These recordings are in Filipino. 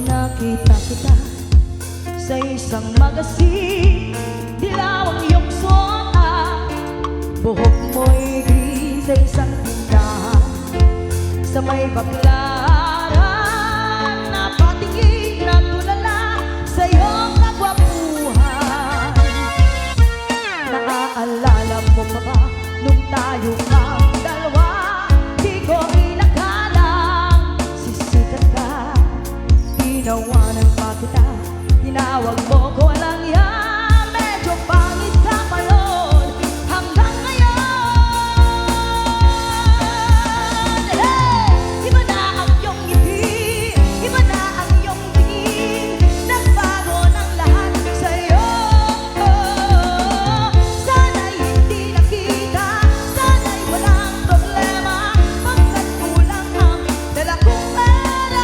Nakita kita sa isang magasin, dilaw ang iyong suot, buhok mo'y gris sa isang tindahan. Sa may baklaran, napatingin na tulala sa iyong kagwapuhan. Naaalala mo pa ba nung tayo ang dalawa? Di ko inakalang sisikat ka. Tinawanan pa kita, tinawag mo ko lang yan. Medyo pangit ka pa noon hanggang ngayon. Hey! Iba na ang iyong ngiti, iba na ang iyong tingin, nagbago ng lahat sa'yo. Sana'y hindi nakita, sana'y walang problema, pagkat kulang ang dala kong pera.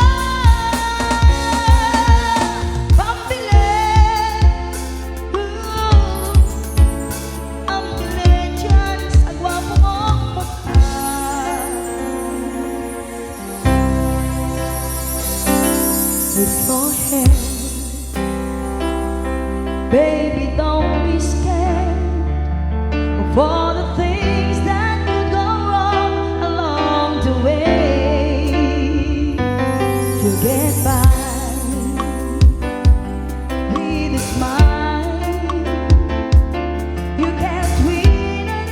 Go ahead, baby, don't be scared of all the things that could go wrong along the way. You'll get by with a smile. You can't win at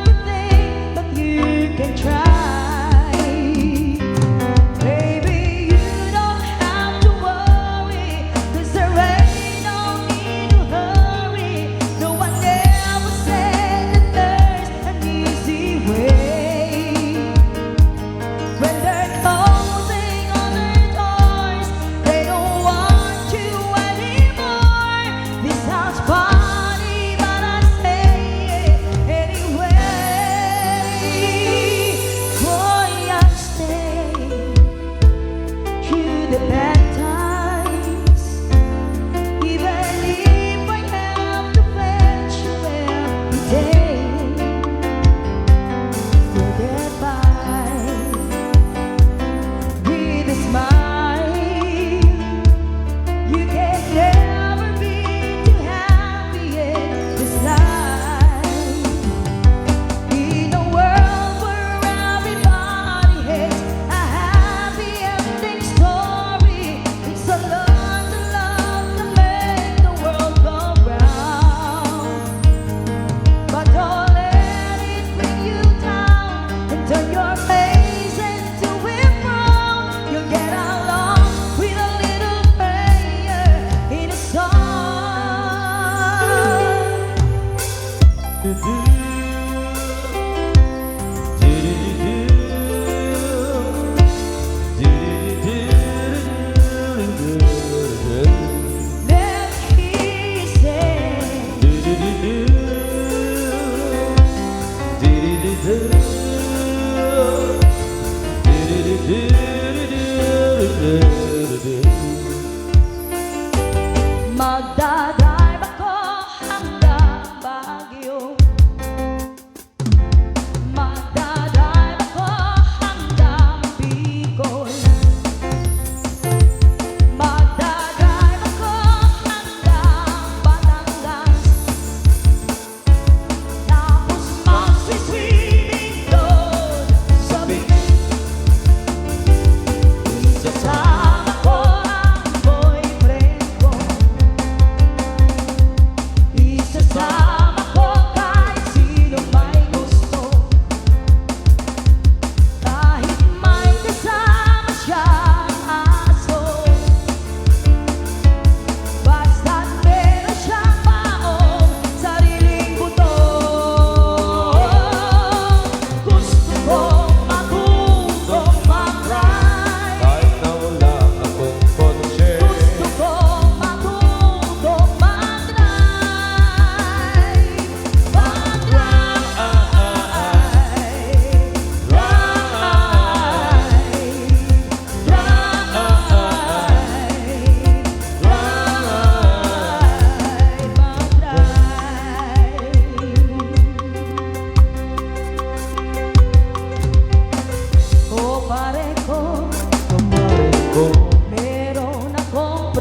everything, but you can try. Magdadrive ako hanggang Baguio. Magdadrive ako hanggang Bicol. Magdadrive ako hanggang Batangas. Tapos magsiswimming doon sa beach. Isasama ko ang boyfriend ko.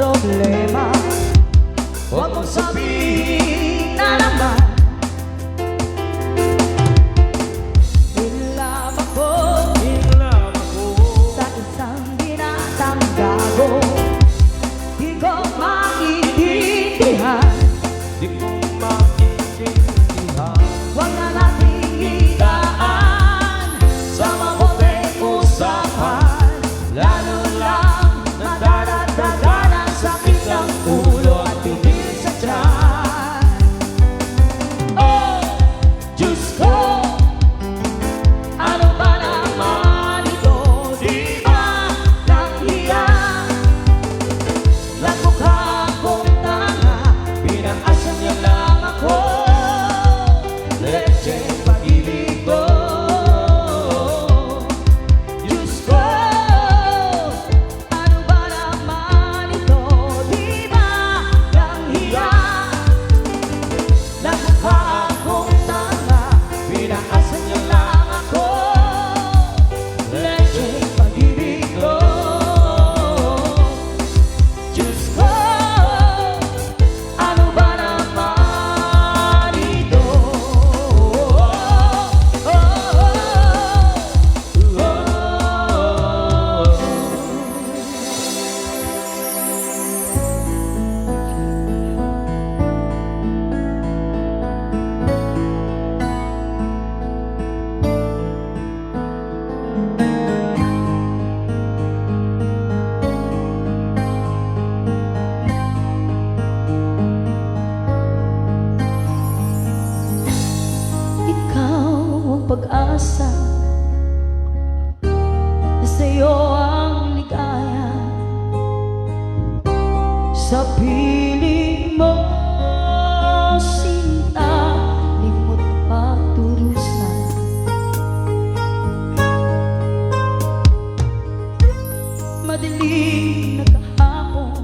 problema. Huwag mong sabihin na naman Inlama ko sa isang binatang gago. Di ko maintindihan, Di ko maintindihan. huwag na nating idaan sa mabuting usapan. Lalo lang nadaragdagan ang sakit ng ulo at bibig sa tiyan. Oh, Diyos ko, ano ba naman ito? Di ba nahiya? Nagmukha akong tanga, pinang-asya niya lang ako. Leche pag-ibig ko. Diyos ko, ano ba naman ito? Di ba nahiya? Nagmukha akong tanga, pinang-asya niya lang ako. Leche pag-ibig ko. Diyos ko, ano ba naman ito? Ikaw ang pag-asa, sa'yo ang ligaya. Sa piling mo, sinta, limot pagturusan. Madilim na kahapon,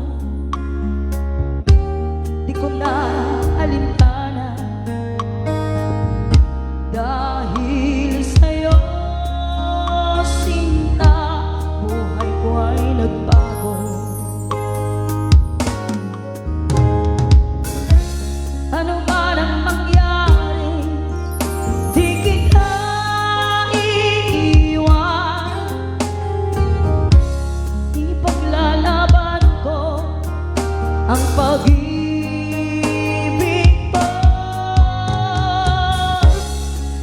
di ko na alintana. Dahil sa'yo, sinta, buhay ko ay nagbago. Ano man ang mangyari, di kita iiwan. Ipaglalaban ko ang pag-ibig mo.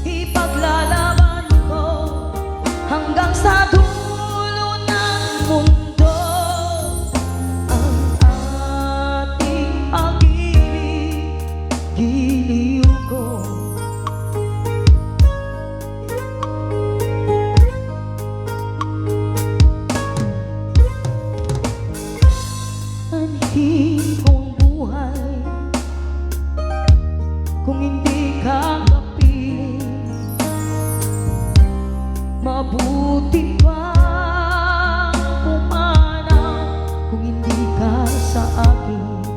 Ipaglalaban ko hanggang sa dulo ng mundo ang ating pag-ibig, giliw ko. Anhin kong buhay kung hindi ka kapiling. Mabuti pang pumanaw kung hindi ka sa akin.